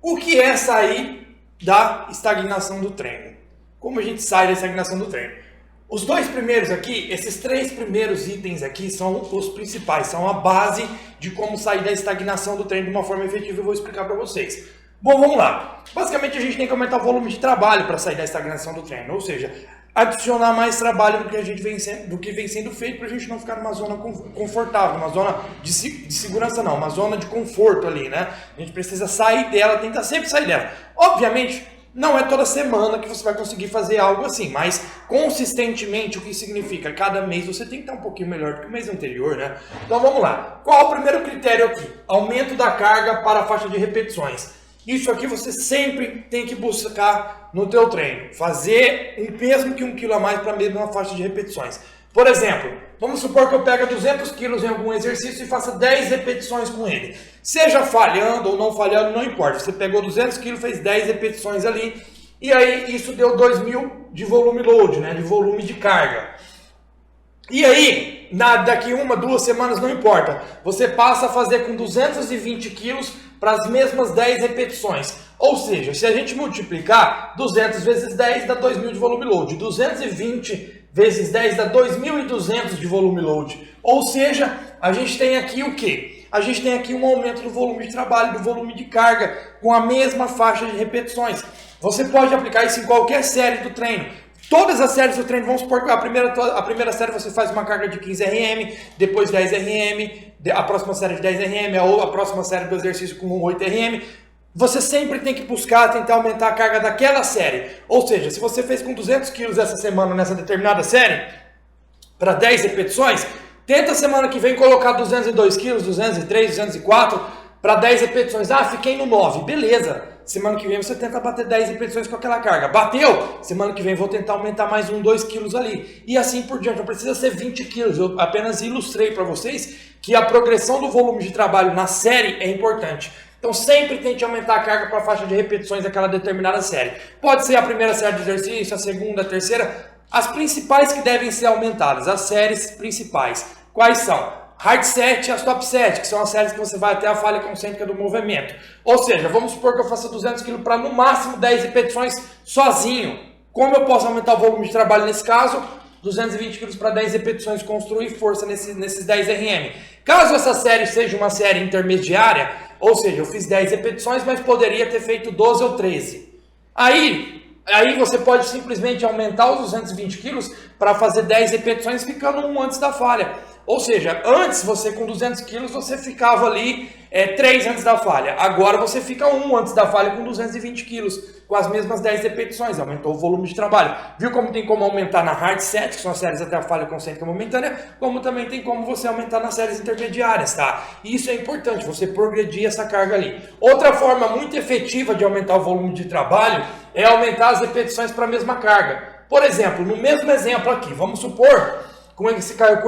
O que é sair da estagnação do treino? Como a gente sai da estagnação do treino? Os dois primeiros aqui, esses três primeiros itens aqui são os principais, são a base de como sair da estagnação do treino de uma forma efetiva. Eu vou explicar para vocês. Bom, vamos lá. Basicamente a gente tem que aumentar o volume de trabalho para sair da estagnação do treino, ou seja, adicionar mais trabalho do que vem sendo feito para a gente não ficar numa zona confortável, uma zona de segurança não, uma zona de conforto ali, né? A gente precisa sair dela, tentar sempre sair dela. Obviamente, não é toda semana que você vai conseguir fazer algo assim, mas consistentemente, o que significa? Cada mês você tem que estar um pouquinho melhor do que o mês anterior, né? Então vamos lá. Qual é o primeiro critério aqui? Aumento da carga para a faixa de repetições. Isso aqui você sempre tem que buscar no teu treino. Fazer mesmo que 1 kg a mais para a mesma faixa de repetições. Por exemplo, vamos supor que eu pego 200 kg em algum exercício e faça 10 repetições com ele. Seja falhando ou não falhando, não importa. Você pegou 200 kg, fez 10 repetições ali. E aí isso deu 2.000 de volume load, né? De volume de carga. E aí, daqui 1, 2 semanas, não importa. Você passa a fazer com 220 quilos para as mesmas 10 repetições. Ou seja, se a gente multiplicar 200 vezes 10 dá 2.000 de volume load. 220 vezes 10 dá 2.200 de volume load. Ou seja, a gente tem aqui o quê? A gente tem aqui um aumento do volume de trabalho, do volume de carga, com a mesma faixa de repetições. Você pode aplicar isso em qualquer série do treino. Todas as séries do treino, vamos supor que a primeira série você faz uma carga de 15 RM, depois 10 RM, a próxima série de 10 RM, ou a próxima série do exercício com 8 RM. Você sempre tem que buscar, tentar aumentar a carga daquela série. Ou seja, se você fez com 200 quilos essa semana nessa determinada série, para 10 repetições, tenta semana que vem colocar 202 quilos, 203, 204, para 10 repetições. Ah, fiquei no 9, beleza. Semana que vem você tenta bater 10 repetições com aquela carga. Bateu? Semana que vem vou tentar aumentar mais 2 quilos ali. E assim por diante. Não precisa ser 20 quilos. Eu apenas ilustrei para vocês que a progressão do volume de trabalho na série é importante. Então sempre tente aumentar a carga para a faixa de repetições daquela determinada série. Pode ser a primeira série de exercício, a segunda, a terceira. As principais que devem ser aumentadas. As séries principais. Quais são? Hard set e as top set, que são as séries que você vai até a falha concêntrica do movimento. Ou seja, vamos supor que eu faça 200 kg para no máximo 10 repetições sozinho. Como eu posso aumentar o volume de trabalho nesse caso? 220 kg para 10 repetições, construir força nesses 10 RM. Caso essa série seja uma série intermediária, ou seja, eu fiz 10 repetições, mas poderia ter feito 12 ou 13. Aí você pode simplesmente aumentar os 220 kg para fazer 10 repetições ficando antes da falha. Ou seja, antes você com 200 quilos você ficava ali 3 antes da falha. Agora você fica 1 antes da falha com 220 quilos, com as mesmas 10 repetições. Aumentou o volume de trabalho. Viu como tem como aumentar na hard set, que são as séries até a falha concêntrica momentânea, como também tem como você aumentar nas séries intermediárias, tá? E isso é importante, você progredir essa carga ali. Outra forma muito efetiva de aumentar o volume de trabalho é aumentar as repetições para a mesma carga. Por exemplo, no mesmo exemplo aqui, vamos supor, com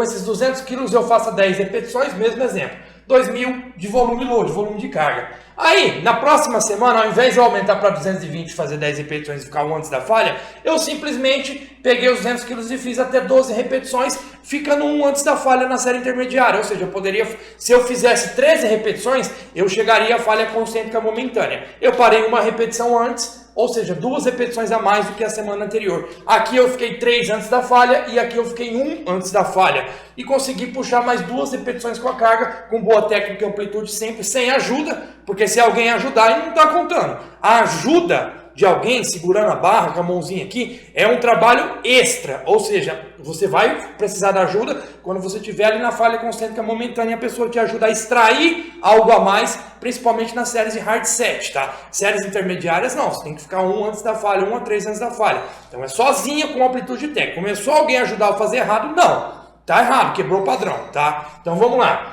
esses 200 quilos eu faço 10 repetições, mesmo exemplo. 2.000 de volume load, volume de carga. Aí, na próxima semana, ao invés de eu aumentar para 220 e fazer 10 repetições e ficar 1 antes da falha, eu simplesmente peguei os 200 quilos e fiz até 12 repetições, ficando 1 antes da falha na série intermediária. Ou seja, eu poderia, se eu fizesse 13 repetições, eu chegaria à falha concêntrica momentânea. Eu parei uma repetição antes, ou seja, 2 repetições a mais do que a semana anterior. Aqui eu fiquei 3 antes da falha e aqui eu fiquei 1 antes da falha. E consegui puxar mais 2 repetições com a carga, com boa técnica e amplitude, sempre sem ajuda, porque se alguém ajudar, ele não está contando. A ajuda de alguém segurando a barra com a mãozinha aqui é um trabalho extra, ou seja, você vai precisar da ajuda quando você estiver ali na falha concêntrica momentânea e a pessoa te ajuda a extrair algo a mais, principalmente nas séries de hard set, tá? Séries intermediárias não, você tem que ficar 1 antes da falha, 1 a 3 antes da falha. Então é sozinha com amplitude técnica. Começou alguém a ajudar a fazer errado? Não, tá errado, quebrou o padrão, tá? Então vamos lá.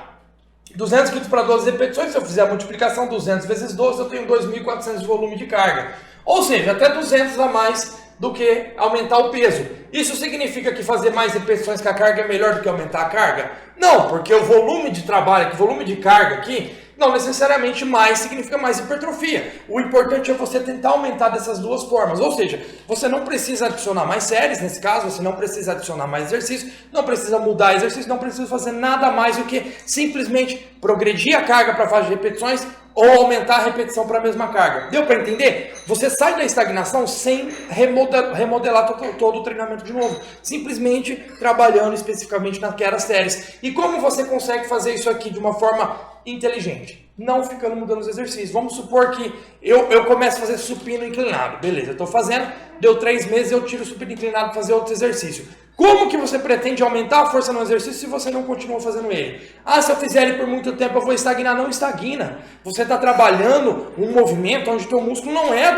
200 kg para 12 repetições, se eu fizer a multiplicação 200 vezes 12, eu tenho 2.400 de volume de carga. Ou seja, até 200 a mais do que aumentar o peso. Isso significa que fazer mais repetições com a carga é melhor do que aumentar a carga? Não, porque o volume de trabalho aqui, volume de carga aqui, não necessariamente mais significa mais hipertrofia. O importante é você tentar aumentar dessas duas formas. Ou seja, você não precisa adicionar mais séries, nesse caso, você não precisa adicionar mais exercício, não precisa mudar exercício, não precisa fazer nada mais do que simplesmente progredir a carga para a faixa de repetições, ou aumentar a repetição para a mesma carga. Deu para entender? Você sai da estagnação sem remodelar todo o treinamento de novo. Simplesmente trabalhando especificamente naquelas séries. E como você consegue fazer isso aqui de uma forma inteligente? Não ficando mudando os exercícios. Vamos supor que eu começo a fazer supino inclinado. Beleza, eu estou fazendo, deu 3 meses, eu tiro o supino inclinado para fazer outro exercício. Como que você pretende aumentar a força no exercício se você não continua fazendo ele? Ah, se eu fizer ele por muito tempo eu vou estagnar. Não estagna. Você está trabalhando um movimento onde o teu músculo não é...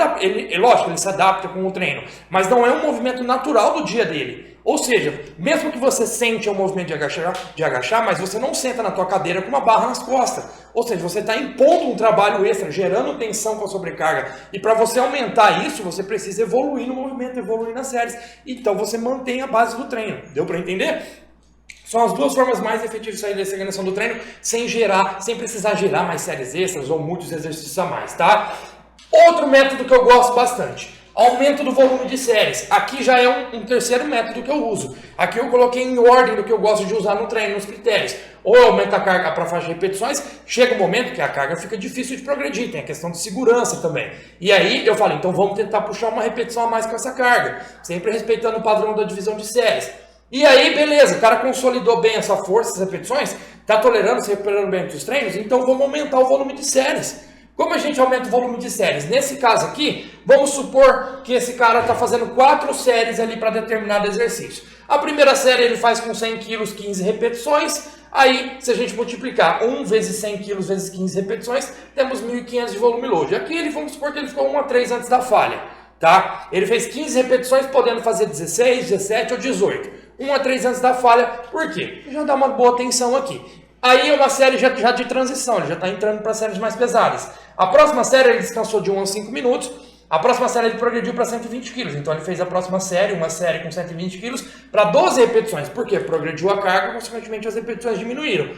lógico, ele se adapta com o treino, mas não é um movimento natural do dia dele. Ou seja, mesmo que você sente o movimento de agachar, mas você não senta na tua cadeira com uma barra nas costas. Ou seja, você está impondo um trabalho extra, gerando tensão com a sobrecarga. E para você aumentar isso, você precisa evoluir no movimento, evoluir nas séries. Então você mantém a base do treino. Deu para entender? São as duas formas mais efetivas de sair da estagnação do treino, sem precisar gerar mais séries extras ou muitos exercícios a mais, tá? Outro método que eu gosto bastante. Aumento do volume de séries. Aqui já é um terceiro método que eu uso. Aqui eu coloquei em ordem do que eu gosto de usar no treino, nos critérios. Ou eu aumento a carga para a faixa de repetições, chega um momento que a carga fica difícil de progredir, tem a questão de segurança também. E aí eu falei, então vamos tentar puxar uma repetição a mais com essa carga, sempre respeitando o padrão da divisão de séries. E aí, beleza, o cara consolidou bem essa força, essas repetições, está tolerando, se recuperando bem dos treinos, então vamos aumentar o volume de séries. Como a gente aumenta o volume de séries? Nesse caso aqui, vamos supor que esse cara está fazendo 4 séries ali para determinado exercício. A primeira série ele faz com 100 kg, 15 repetições. Aí, se a gente multiplicar 1 vezes 100 kg vezes 15 repetições, temos 1.500 de volume load. Aqui vamos supor que ele ficou 1 a 3 antes da falha. Tá? Ele fez 15 repetições, podendo fazer 16, 17 ou 18. 1 a 3 antes da falha. Por quê? Já dá uma boa tensão aqui. Aí é uma série já de transição, ele já está entrando para séries mais pesadas. A próxima série ele descansou de 1 a 5 minutos. A próxima série ele progrediu para 120 kg. Então ele fez a próxima série, uma série com 120 kg, para 12 repetições. Por quê? Progrediu a carga, consequentemente as repetições diminuíram.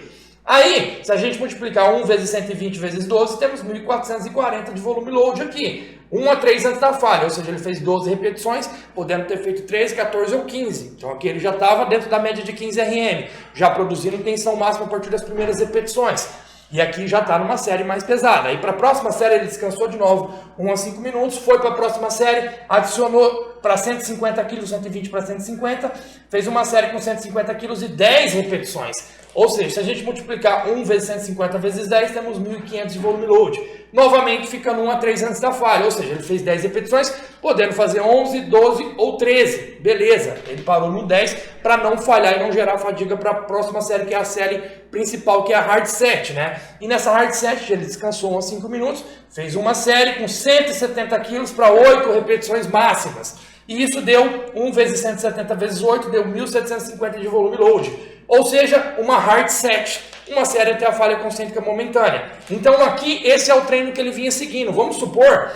Aí, se a gente multiplicar 1 vezes 120 vezes 12, temos 1.440 de volume load aqui. 1 a 3 antes da falha, ou seja, ele fez 12 repetições, podendo ter feito 13, 14 ou 15. Então aqui ele já estava dentro da média de 15 RM, já produzindo tensão máxima a partir das primeiras repetições. E aqui já está numa série mais pesada. Aí para a próxima série ele descansou de novo 1 a 5 minutos, foi para a próxima série, adicionou para 150 kg, 120 para 150, fez uma série com 150 kg e 10 repetições. Ou seja, se a gente multiplicar 1 vezes 150 vezes 10, temos 1.500 de volume load. Novamente ficando 1 a 3 antes da falha, ou seja, ele fez 10 repetições, podendo fazer 11, 12 ou 13. Beleza, ele parou no 10 para não falhar e não gerar fadiga para a próxima série, que é a série principal, que é a hard set, né? E nessa hard set ele descansou 1 a 5 minutos, fez uma série com 170 kg para 8 repetições máximas. E isso deu 1 vezes 170 vezes 8, deu 1.750 de volume load. Ou seja, uma hard set, uma série até a falha concêntrica momentânea. Então aqui, esse é o treino que ele vinha seguindo. Vamos supor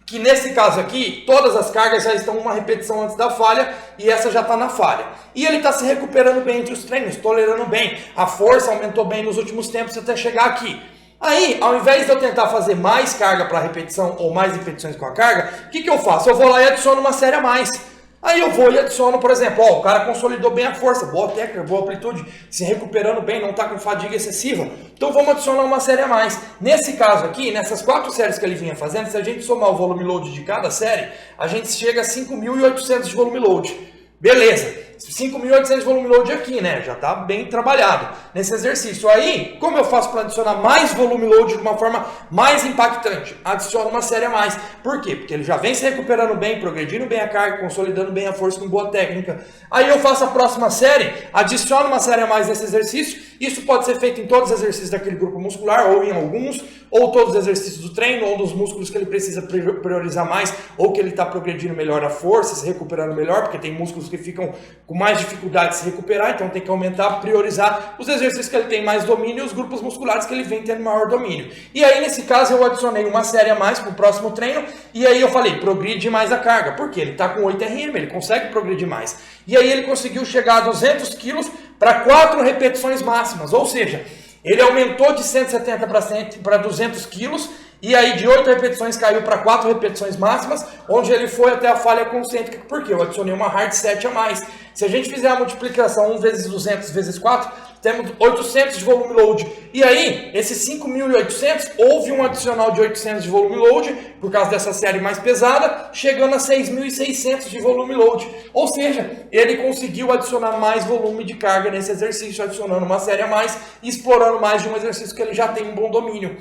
que nesse caso aqui, todas as cargas já estão uma repetição antes da falha e essa já está na falha. E ele está se recuperando bem entre os treinos, tolerando bem. A força aumentou bem nos últimos tempos até chegar aqui. Aí, ao invés de eu tentar fazer mais carga para repetição ou mais repetições com a carga, o que eu faço? Eu vou lá e adiciono uma série a mais. Aí eu vou e adiciono, por exemplo, ó, o cara consolidou bem a força, boa técnica, boa amplitude, se recuperando bem, não está com fadiga excessiva. Então vamos adicionar uma série a mais. Nesse caso aqui, nessas 4 séries que ele vinha fazendo, se a gente somar o volume load de cada série, a gente chega a 5.800 de volume load. Beleza, 5.800 de volume load aqui, né? Já está bem trabalhado nesse exercício. Aí, como eu faço para adicionar mais volume load de uma forma mais impactante? Adiciono uma série a mais. Por quê? Porque ele já vem se recuperando bem, progredindo bem a carga, consolidando bem a força com boa técnica. Aí eu faço a próxima série, adiciono uma série a mais nesse exercício. Isso pode ser feito em todos os exercícios daquele grupo muscular, ou em alguns, ou todos os exercícios do treino, ou dos músculos que ele precisa priorizar mais, ou que ele está progredindo melhor a força, se recuperando melhor, porque tem músculos que ficam com mais dificuldade de se recuperar, então tem que aumentar, priorizar os exercícios que ele tem mais domínio e os grupos musculares que ele vem tendo maior domínio. E aí, nesse caso, eu adicionei uma série a mais para o próximo treino, e aí eu falei, progride mais a carga, porque ele está com 8 RM, ele consegue progredir mais. E aí ele conseguiu chegar a 200 quilos para 4 repetições máximas, ou seja, ele aumentou de 170 para 200 quilos, e aí de 8 repetições caiu para 4 repetições máximas, onde ele foi até a falha concêntrica, porque eu adicionei uma hard set a mais. Se a gente fizer a multiplicação 1 vezes 200 vezes 4, temos 800 de volume load. E aí, esses 5.800, houve um adicional de 800 de volume load, por causa dessa série mais pesada, chegando a 6.600 de volume load. Ou seja, ele conseguiu adicionar mais volume de carga nesse exercício, adicionando uma série a mais e explorando mais de um exercício que ele já tem um bom domínio.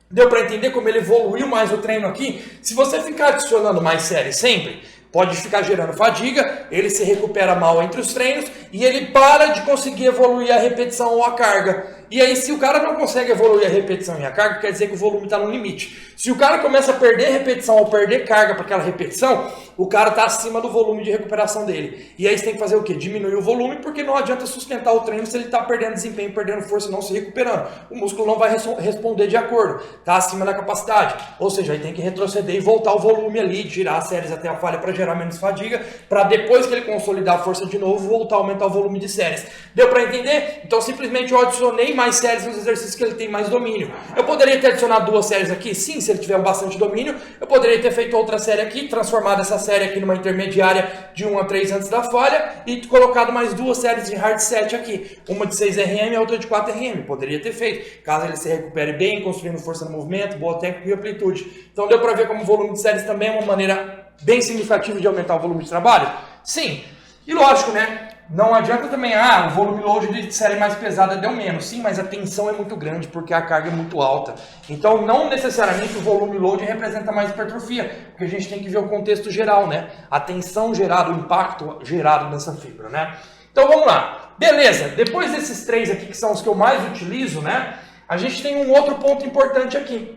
Deu para entender como ele evoluiu mais o treino aqui? Se você ficar adicionando mais séries sempre, pode ficar gerando fadiga, ele se recupera mal entre os treinos e ele para de conseguir evoluir a repetição ou a carga. E aí, se o cara não consegue evoluir a repetição e a carga, quer dizer que o volume está no limite. Se o cara começa a perder repetição ou perder carga para aquela repetição, o cara está acima do volume de recuperação dele. E aí você tem que fazer o quê? Diminuir o volume, porque não adianta sustentar o treino se ele está perdendo desempenho, perdendo força e não se recuperando. O músculo não vai responder de acordo, está acima da capacidade. Ou seja, aí tem que retroceder e voltar o volume ali, girar as séries até a falha para gerar menos fadiga, para depois que ele consolidar a força de novo, voltar a aumentar o volume de séries. Deu para entender? Então simplesmente eu adicionei mais séries nos exercícios que ele tem mais domínio. Eu poderia ter adicionado 2 séries aqui? Sim, se ele tiver bastante domínio. Eu poderia ter feito outra série aqui, transformado essa série aqui numa intermediária de 1 a 3 antes da falha e colocado mais 2 séries de hard set aqui. Uma de 6 RM e a outra de 4 RM. Poderia ter feito, caso ele se recupere bem, construindo força no movimento, boa técnica e amplitude. Então deu para ver como o volume de séries também é uma maneira bem significativa de aumentar o volume de trabalho? Sim. E lógico, né? Não adianta também, o volume load de série mais pesada deu menos. Sim, mas a tensão é muito grande porque a carga é muito alta. Então, não necessariamente o volume load representa mais hipertrofia, porque a gente tem que ver o contexto geral, né? A tensão gerada, o impacto gerado nessa fibra, né? Então, vamos lá. Beleza, depois desses 3 aqui, que são os que eu mais utilizo, né? A gente tem um outro ponto importante aqui.